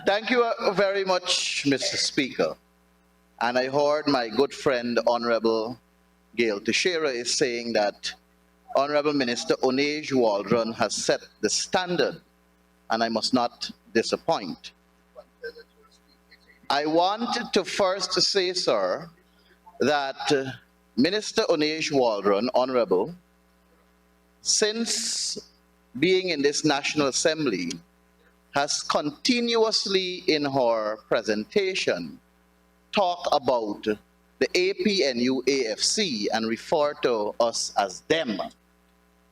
Thank you very much, Mr. Speaker. And I heard my good friend, Honorable Gail Teixeira, is saying that Honorable Minister Onej Waldron has set the standard, and I must not disappoint. I want to first say, sir, that Minister Onej Waldron, Honorable, since being in this National Assembly, has continuously in her presentation talked about the APNU AFC and refer to us as them,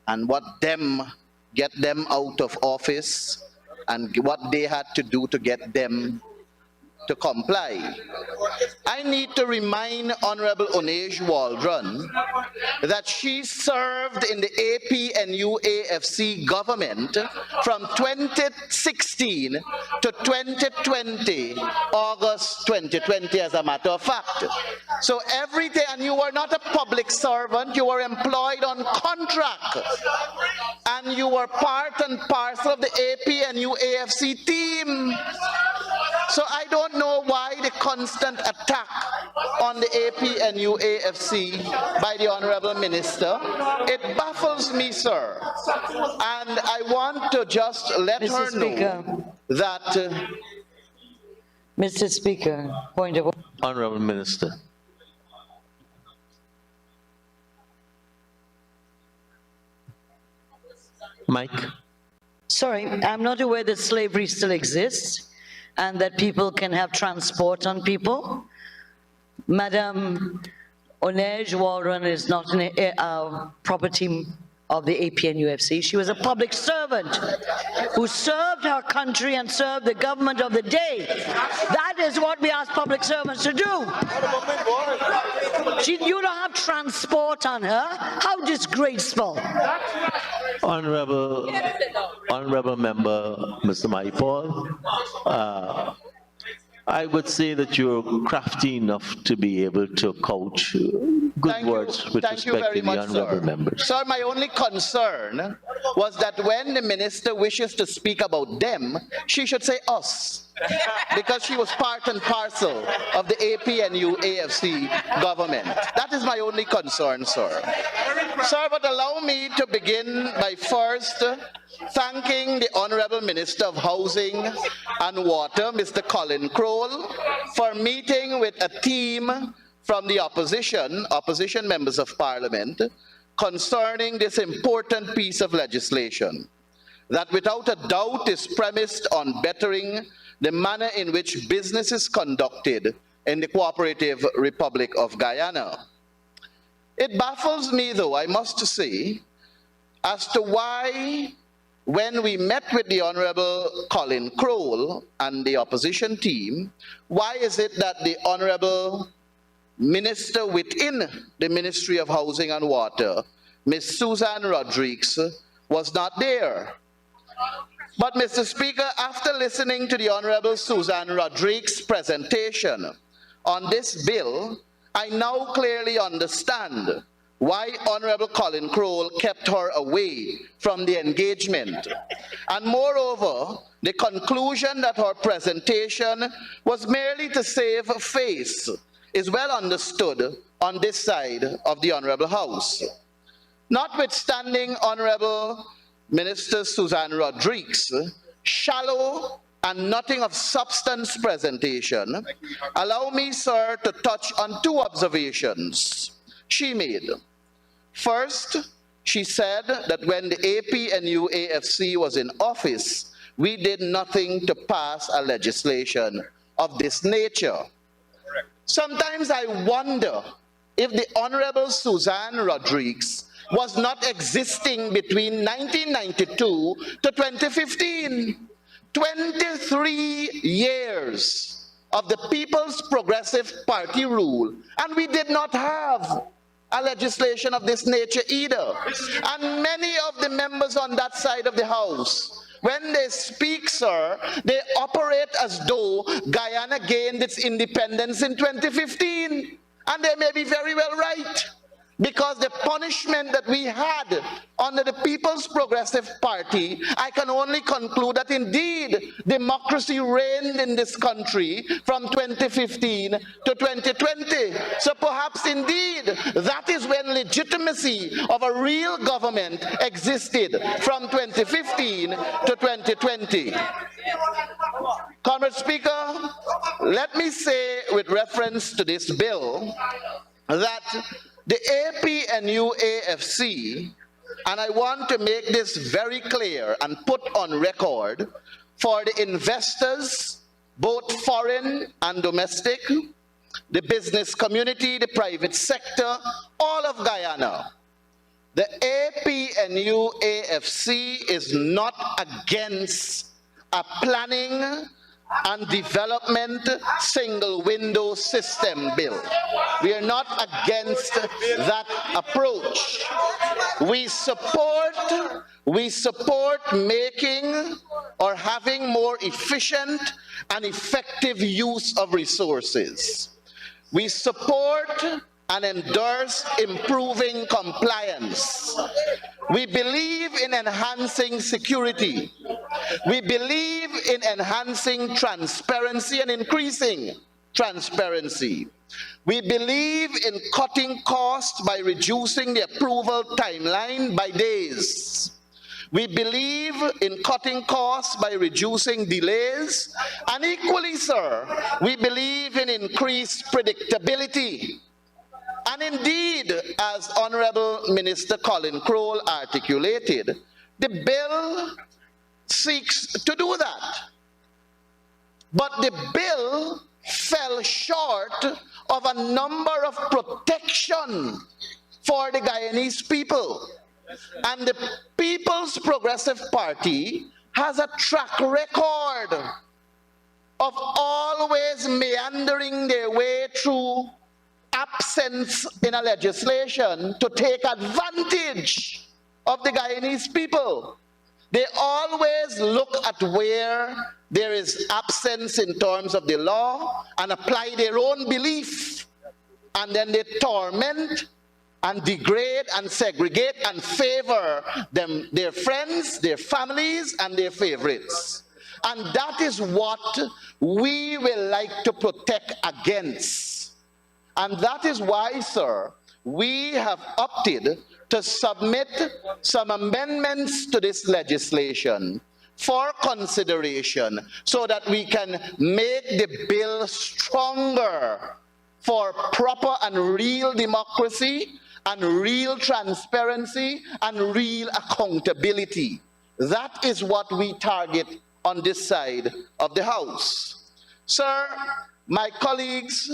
and what them get them out of office and what they had to do to get them to comply. I need to remind Honorable Onej Waldron that she served in the APNU AFC government from 2016 to 2020, August 2020 as a matter of fact. So every day, and you were not a public servant, you were employed on contract. And you were part and parcel of the APNU AFC team. So I don't know why the constant attack on the APNU AFC by the Honorable Minister. It baffles me, sir. And I want to just let her know that... Mr. Speaker, point of order. Honorable Minister. Mike. Sorry, I'm not aware that slavery still exists and that people can have transport on people. Madam Onej Waldron is not a property of the APNUFC. She was a public servant who served her country and served the government of the day. That is what we ask public servants to do. You don't have transport on her. How disgraceful. Honorable Member, Mr. Mahipaul, I would say that you're crafty enough to be able to couch good words with respect to the honorable members. Sir, my only concern was that when the minister wishes to speak about them, she should say us, because she was part and parcel of the APNU AFC government. That is my only concern, sir. Sir, but allow me to begin by first thanking the Honorable Minister of Housing and Water, Mr. Colin Crowell, for meeting with a team from the opposition members of Parliament, concerning this important piece of legislation that without a doubt is premised on bettering the manner in which business is conducted in the Cooperative Republic of Guyana. It baffles me, though, I must say, as to why, when we met with the Honorable Colin Crowell and the opposition team, why is it that the Honorable Minister within the Ministry of Housing and Water, Ms. Susan Rodriguez, was not there? But, Mr. Speaker, after listening to the Honorable Susan Rodriguez's presentation on this bill, I now clearly understand why Honorable Colin Crowell kept her away from the engagement. And moreover, the conclusion that her presentation was merely to save face is well understood on this side of the Honorable House. Notwithstanding Honorable Minister Susan Rodriguez's shallow and nothing of substance presentation, allow me, sir, to touch on two observations she made. First, she said that when the APNU AFC was in office, we did nothing to pass a legislation of this nature. Sometimes I wonder if the Honorable Susan Rodriguez was not existing between 1992 to 2015. 23 years of the People's Progressive Party rule, and we did not have a legislation of this nature either. And many of the members on that side of the House, when they speak, sir, they operate as though Guyana gained its independence in 2015. And they may be very well right. Because the punishment that we had under the People's Progressive Party, I can only conclude that indeed democracy reigned in this country from 2015 to 2020. So perhaps indeed that is when legitimacy of a real government existed, from 2015 to 2020. Comrade Speaker, let me say with reference to this bill that the APNU AFC, and I want to make this very clear and put on record for the investors, both foreign and domestic, the business community, the private sector, all of Guyana. The APNU AFC is not against a planning and development single window system bill. We are not against that approach. We support making or having more efficient and effective use of resources. We support and endorse improving compliance. We believe in enhancing security. We believe in enhancing transparency and increasing transparency. We believe in cutting costs by reducing the approval timeline by days. We believe in cutting costs by reducing delays. And equally, sir, we believe in increased predictability. And indeed, as Honorable Minister Colin Crowell articulated, the bill seeks to do that. But the bill fell short of a number of protection for the Guyanese people. And the People's Progressive Party has a track record of always meandering their way through absence in a legislation to take advantage of the Guyanese people. They always look at where there is absence in terms of the law and apply their own belief, and then they torment and degrade and segregate and favor them, their friends, their families, and their favorites. And that is what we will like to protect against. And that is why, sir, we have opted to submit some amendments to this legislation for consideration so that we can make the bill stronger for proper and real democracy and real transparency and real accountability. That is what we target on this side of the House. Sir, my colleagues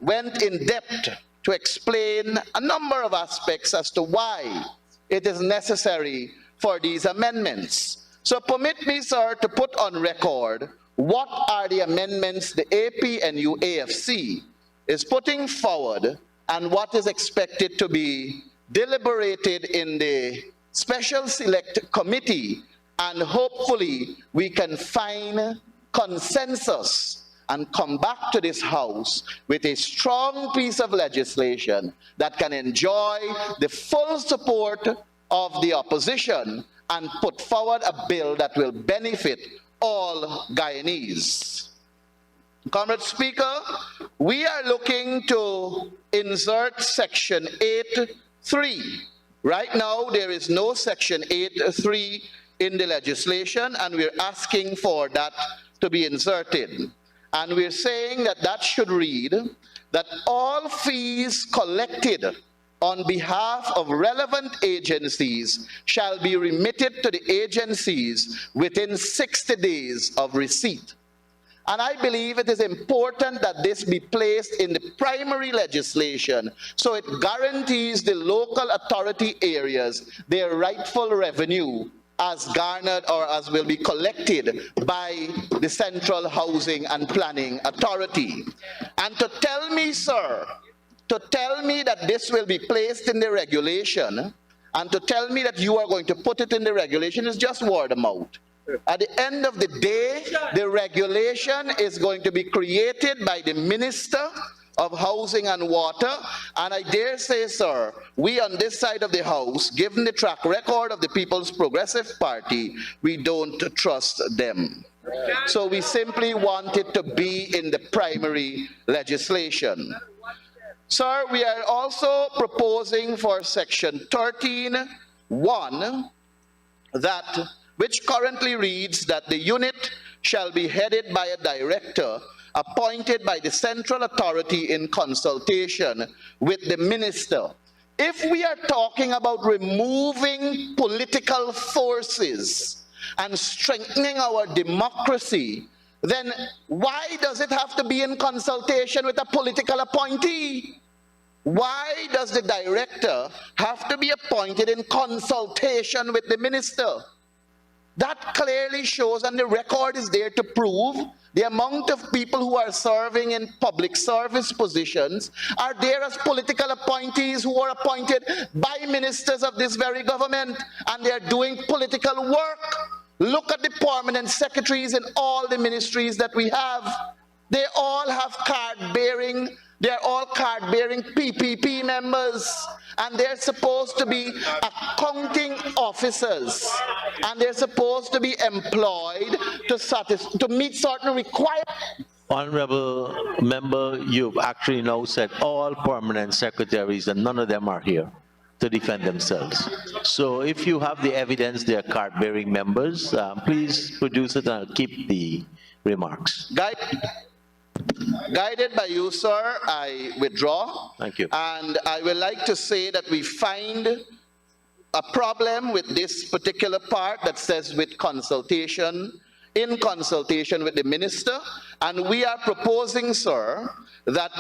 went in depth to explain a number of aspects as to why it is necessary for these amendments. So permit me, sir, to put on record what are the amendments the APNU AFC is putting forward and what is expected to be deliberated in the Special Select Committee, and hopefully we can find consensus and come back to this House with a strong piece of legislation that can enjoy the full support of the opposition and put forward a bill that will benefit all Guyanese. Comrade Speaker, we are looking to insert Section 8.3. Right now, there is no Section 8.3 in the legislation, and we're asking for that to be inserted. And we're saying that that should read that all fees collected on behalf of relevant agencies shall be remitted to the agencies within 60 days of receipt. And I believe it is important that this be placed in the primary legislation so it guarantees the local authority areas their rightful revenue as garnered or as will be collected by the Central Housing and Planning Authority. And to tell me, sir, to tell me that this will be placed in the regulation and to tell me that you are going to put it in the regulation is just word of mouth. At the end of the day, the regulation is going to be created by the Minister of Housing and Water, and I dare say, sir, we on this side of the House, given the track record of the People's Progressive Party, we don't trust them. So we simply want it to be in the primary legislation. Sir, we are also proposing for section 13(1) which currently reads that the unit shall be headed by a director appointed by the central authority in consultation with the minister. If we are talking about removing political forces and strengthening our democracy, then why does it have to be in consultation with a political appointee? Why does the director have to be appointed in consultation with the minister? That clearly shows, and the record is there to prove, the amount of people who are serving in public service positions are there as political appointees who are appointed by ministers of this very government, and they are doing political work. Look at the permanent secretaries in all the ministries that we have. They all have card-bearing, they're all card-bearing PPP members, and they're supposed to be accounting officers, and they're supposed to be employed to meet certain requirements. Honorable member, you've actually now said all permanent secretaries, and none of them are here to defend themselves. So if you have the evidence they are card-bearing members, please produce it and I'll keep the remarks. Guided by you, sir, I withdraw. Thank you. And I would like to say that we find a problem with this particular part that says with consultation, in consultation with the minister, and we are proposing, sir, that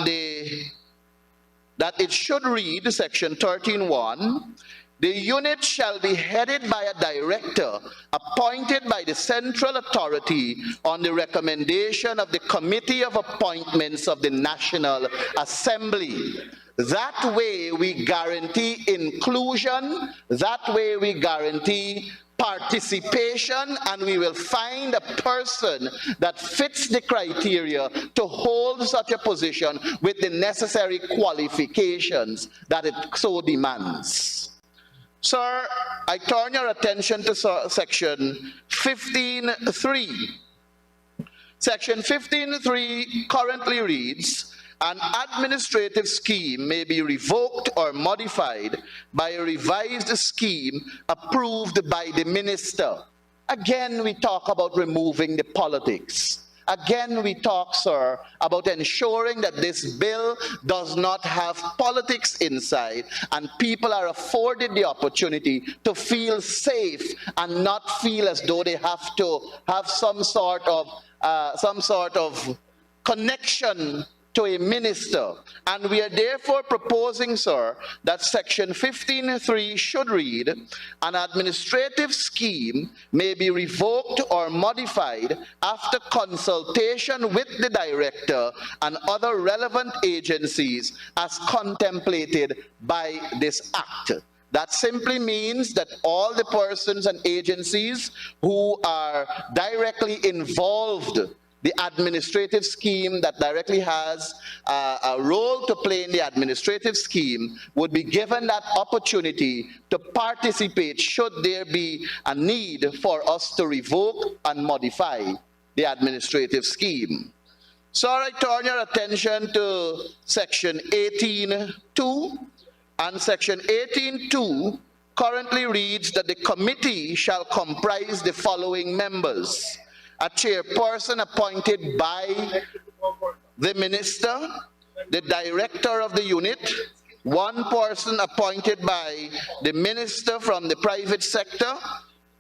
it should read, section 13(1), the unit shall be headed by a director appointed by the central authority on the recommendation of the Committee of Appointments of the National Assembly. That way we guarantee inclusion, that way we guarantee participation, and we will find a person that fits the criteria to hold such a position with the necessary qualifications that it so demands. Sir, I turn your attention to section 15(3). Section 15(3) currently reads, an administrative scheme may be revoked or modified by a revised scheme approved by the minister. Again, we talk about removing the politics. Again, we talk, sir, about ensuring that this bill does not have politics inside, and people are afforded the opportunity to feel safe and not feel as though they have to have some sort of connection to a minister. And we are therefore proposing, sir, that section 15(3) should read, an administrative scheme may be revoked or modified after consultation with the director and other relevant agencies as contemplated by this act. That simply means that all the persons and agencies who are directly involved, the administrative scheme that directly has a role to play in the administrative scheme, would be given that opportunity to participate should there be a need for us to revoke and modify the administrative scheme. So I turn your attention to section 18(2), and section 18(2) currently reads that the committee shall comprise the following members: a chairperson appointed by the minister, the director of the unit, one person appointed by the minister from the private sector,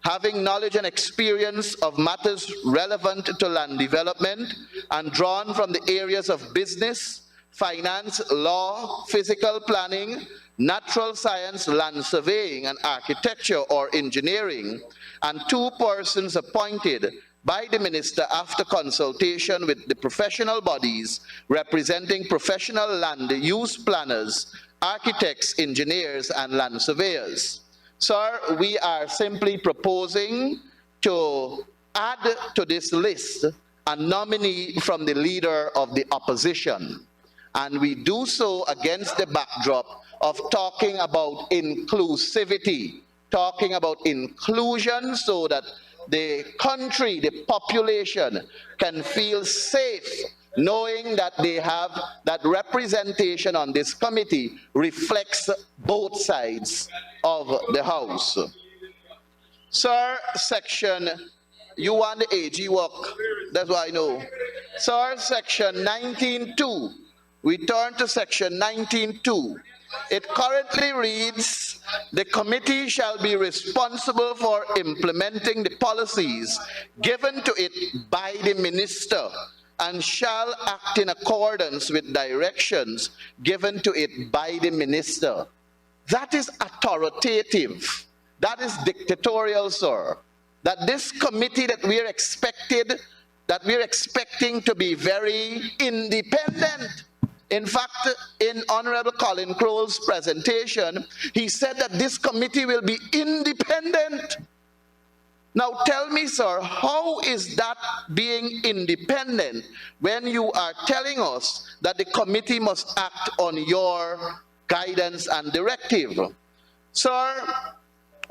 having knowledge and experience of matters relevant to land development and drawn from the areas of business, finance, law, physical planning, natural science, land surveying, and architecture or engineering, and two persons appointed by the minister after consultation with the professional bodies representing professional land use planners, architects, engineers, and land surveyors. Sir, we are simply proposing to add to this list a nominee from the leader of the opposition. And we do so against the backdrop of talking about inclusivity, talking about inclusion so that the country, the population can feel safe knowing that they have that representation on this committee reflects both sides of the House. Sir, section, you want the AG work, that's what I know. Sir, section 19.2, we turn to section 19.2. It currently reads, the committee shall be responsible for implementing the policies given to it by the minister and shall act in accordance with directions given to it by the minister. That is authoritative. That is dictatorial, sir. That this committee that we're expecting to be very independent. In fact, in Honorable Colin Crowell's presentation, he said that this committee will be independent. Now tell me, sir, how is that being independent when you are telling us that the committee must act on your guidance and directive? Sir,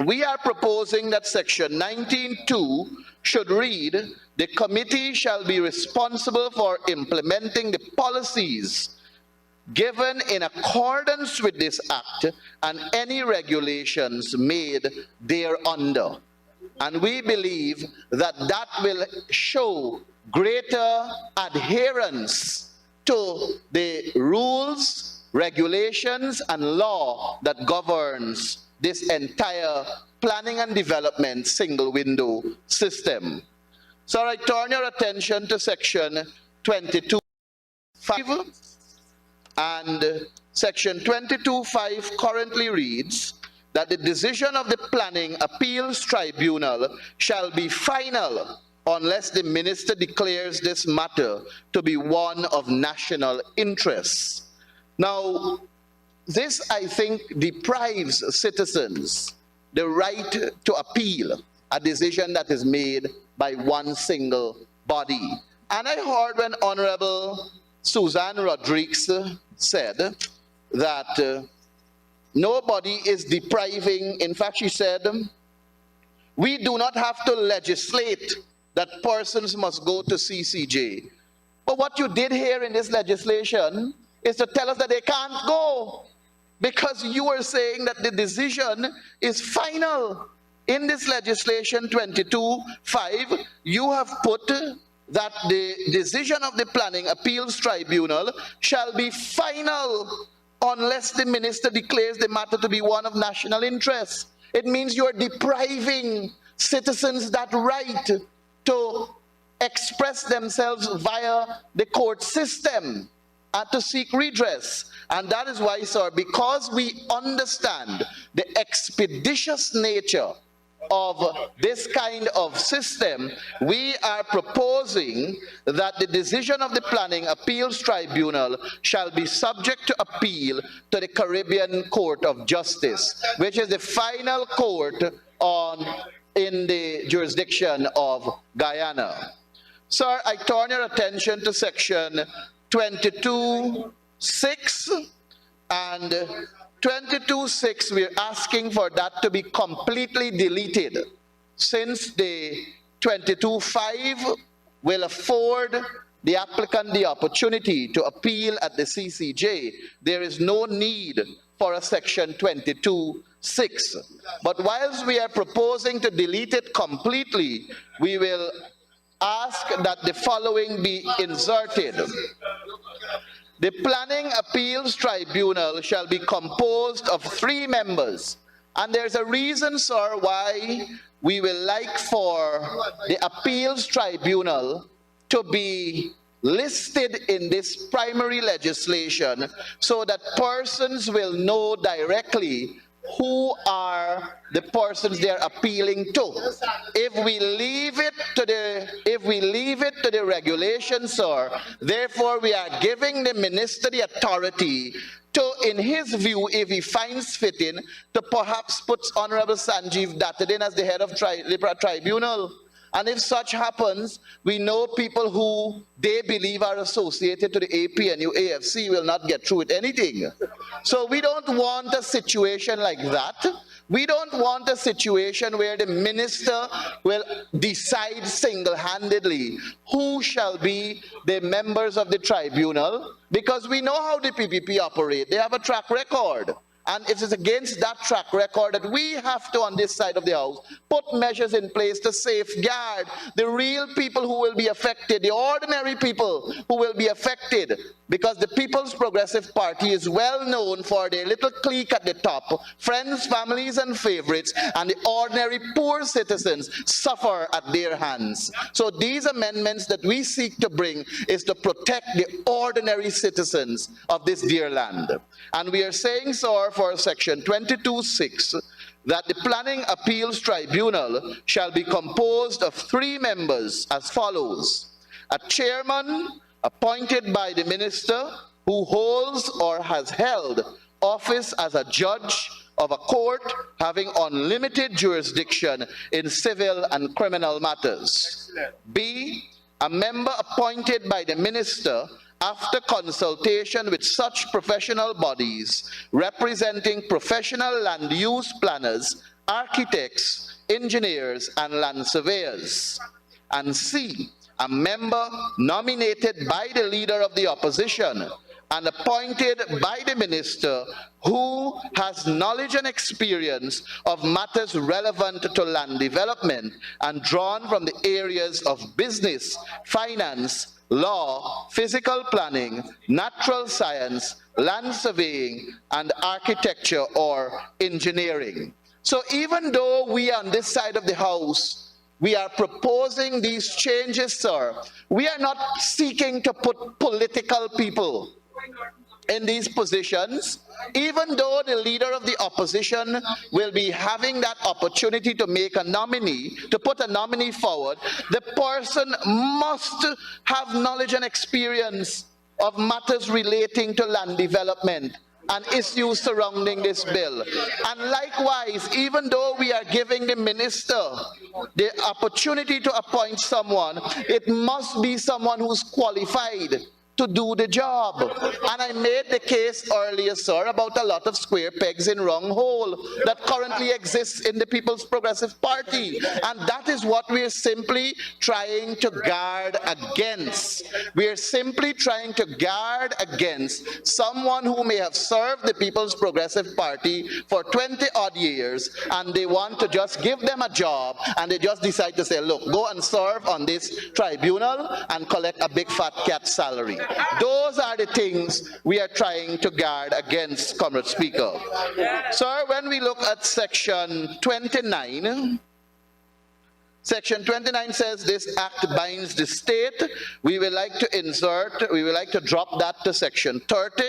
we are proposing that section 19.2 should read, the committee shall be responsible for implementing the policies given in accordance with this act and any regulations made thereunder. And we believe that that will show greater adherence to the rules, regulations, and law that governs this entire planning and development single window system. So I turn your attention to section 22.5, and section 22.5 currently reads that the decision of the Planning Appeals Tribunal shall be final unless the minister declares this matter to be one of national interest. Now, this, I think, deprives citizens the right to appeal a decision that is made by one single body. And I heard when Honorable Suzanne Rodriguez said that nobody is depriving, in fact she said, we do not have to legislate that persons must go to CCJ. But what you did here in this legislation is to tell us that they can't go, because you were saying that the decision is final. In this legislation 22.5, you have put that the decision of the Planning Appeals Tribunal shall be final unless the minister declares the matter to be one of national interest. It means you're depriving citizens that right to express themselves via the court system and to seek redress. And that is why, sir, because we understand the expeditious nature of this kind of system, we are proposing that the decision of the Planning Appeals Tribunal shall be subject to appeal to the Caribbean Court of Justice, which is the final court in the jurisdiction of Guyana. Sir, I turn your attention to section 22.6, and 22.6, we're asking for that to be completely deleted, since the 22.5 will afford the applicant the opportunity to appeal at the CCJ. There is no need for a section 22.6. But whilst we are proposing to delete it completely, we will ask that the following be inserted. The Planning Appeals Tribunal shall be composed of 3 members. And there's a reason, sir, why we will like for the Appeals Tribunal to be listed in this primary legislation so that persons will know directly who are the persons they're appealing to. If we leave it to the regulations, sir, therefore we are giving the minister the authority to, in his view, if he finds fitting, to perhaps put Honorable Sanjeev Dattadin as the head of the tribunal. And if such happens, we know people who they believe are associated to the APNU AFC will not get through with anything. So we don't want a situation like that. We don't want a situation where the minister will decide single-handedly who shall be the members of the tribunal, because we know how the PPP operate. They have a track record. And it is against that track record that we have to, on this side of the house, put measures in place to safeguard the real people who will be affected, the ordinary people who will be affected, because the People's Progressive Party is well known for their little clique at the top, friends, families, and favorites, and the ordinary poor citizens suffer at their hands. So these amendments that we seek to bring is to protect the ordinary citizens of this dear land. And we are saying, sir, for section 22(6), that the Planning Appeals Tribunal shall be composed of 3 members as follows: a chairman appointed by the minister who holds or has held office as a judge of a court having unlimited jurisdiction in civil and criminal matters. B, a member appointed by the minister after consultation with such professional bodies representing professional land use planners, architects, engineers, and land surveyors. And C, a member nominated by the leader of the opposition and appointed by the minister who has knowledge and experience of matters relevant to land development and drawn from the areas of business, finance, law, physical planning, natural science, land surveying, and architecture or engineering. So even though we on this side of the house, we are proposing these changes, sir, we are not seeking to put political people in these positions, even though the leader of the opposition will be having that opportunity to make a nominee, to put a nominee forward. The person must have knowledge and experience of matters relating to land development and issues surrounding this bill. And likewise, even though we are giving the minister the opportunity to appoint someone, it must be someone who's qualified to do the job. And I made the case earlier, sir, about a lot of square pegs in wrong hole that currently exists in the People's Progressive Party. And that is what we're simply trying to guard against. We're simply trying to guard against someone who may have served the People's Progressive Party for 20-odd years, and they want to just give them a job, and they just decide to say, look, go and serve on this tribunal and collect a big fat cat salary. Those are the things we are trying to guard against, Comrade Speaker. Sir, when we look at section 29, section 29 says this act binds the state. We would like to drop that to section 30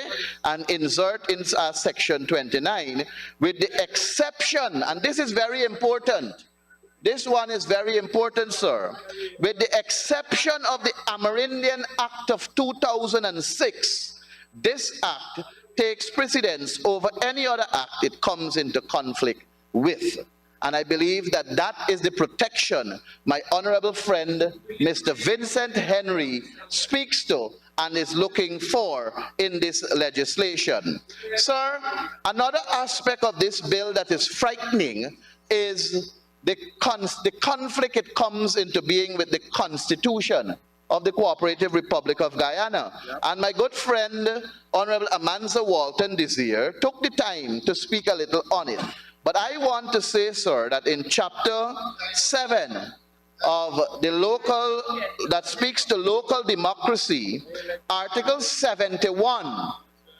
and insert in section 29 with the exception, and this is very important. This one is very important, sir. With the exception of the Amerindian Act of 2006, this act takes precedence over any other act it comes into conflict with. And I believe that that is the protection my honorable friend, Mr. Vincent Henry, speaks to and is looking for in this legislation. Sir, another aspect of this bill that is frightening is the conflict it comes into being with the Constitution of the Cooperative Republic of Guyana. And my good friend, Honorable Amanza Walton this year, took the time to speak a little on it. But I want to say, sir, that in chapter 7 of the local, that speaks to local democracy, Article 71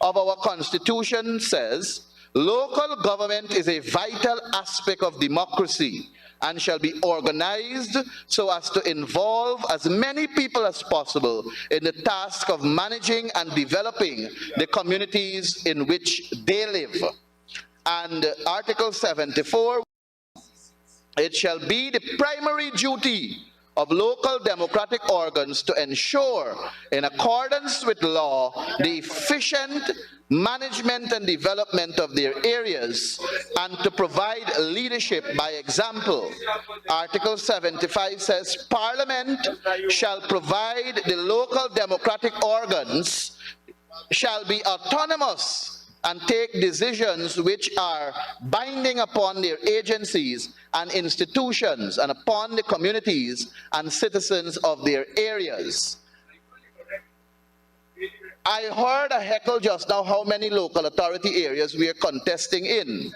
of our Constitution says, local government is a vital aspect of democracy and shall be organized so as to involve as many people as possible in the task of managing and developing the communities in which they live. And Article 74, it shall be the primary duty of local democratic organs to ensure, in accordance with law, the efficient management and development of their areas, and to provide leadership by example. Article 75 says, Parliament shall provide the local democratic organs shall be autonomous and take decisions which are binding upon their agencies and institutions and upon the communities and citizens of their areas. I heard a heckle just now how many local authority areas we are contesting in.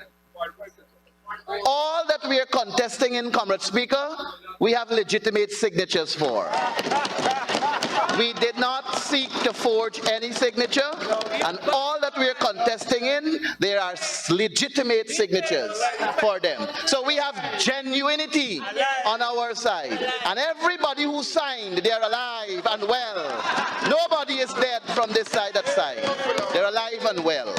All that we are contesting in, Comrade Speaker, we have legitimate signatures for. We did not seek to forge any signature, and all that we are contesting in, there are legitimate signatures for them. So we have genuinity on our side, and everybody who signed, they are alive and well. Nobody is dead from this side, that side. They're alive and well.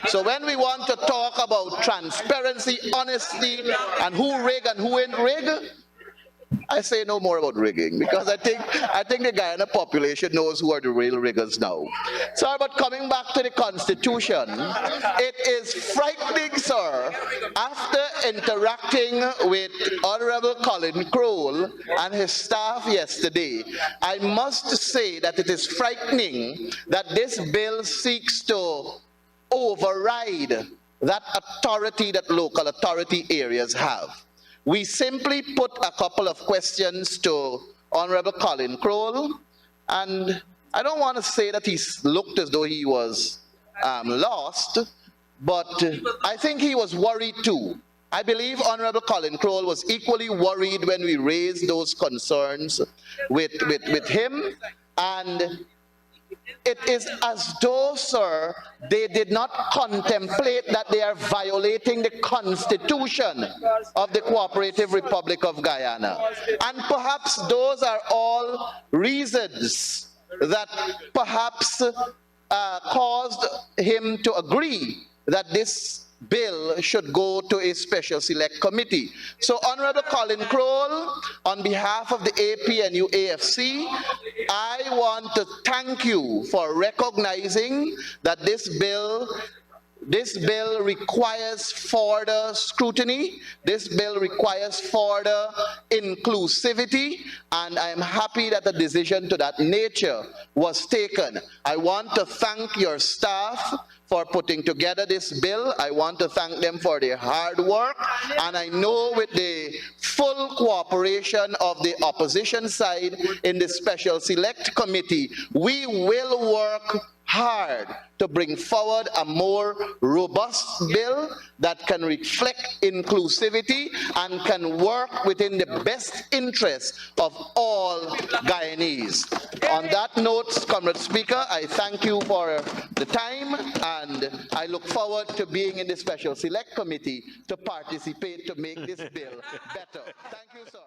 So when we want to talk about transparency, honesty, and who rig and who ain't rig, I say no more about rigging, because I think the Guyana population knows who are the real riggers now. Sir, but coming back to the Constitution, it is frightening, sir, after interacting with Honorable Colin Crowell and his staff yesterday, I must say that it is frightening that this bill seeks to override that authority that local authority areas have. We simply put a couple of questions to Honorable Colin Crowell, and I don't want to say that he looked as though he was lost, but I think he was worried too. I believe Honorable Colin Crowell was equally worried when we raised those concerns with him, and it is as though, sir, they did not contemplate that they are violating the Constitution of the Cooperative Republic of Guyana. And perhaps those are all reasons that perhaps caused him to agree that this bill should go to a special select committee. So Honorable Colin Crowell, on behalf of the APNU AFC, I want to thank you for recognizing that this bill requires further scrutiny, this bill requires further inclusivity, and I am happy that a decision to that nature was taken. I want to thank your staff for putting together this bill. I want to thank them for their hard work, and I know with the full cooperation of the opposition side in the Special Select Committee, we will work hard to bring forward a more robust bill that can reflect inclusivity and can work within the best interest of all Guyanese. On that note, Comrade Speaker, I thank you for the time, and I look forward to being in the Special Select Committee to participate to make this bill better. Thank you, sir.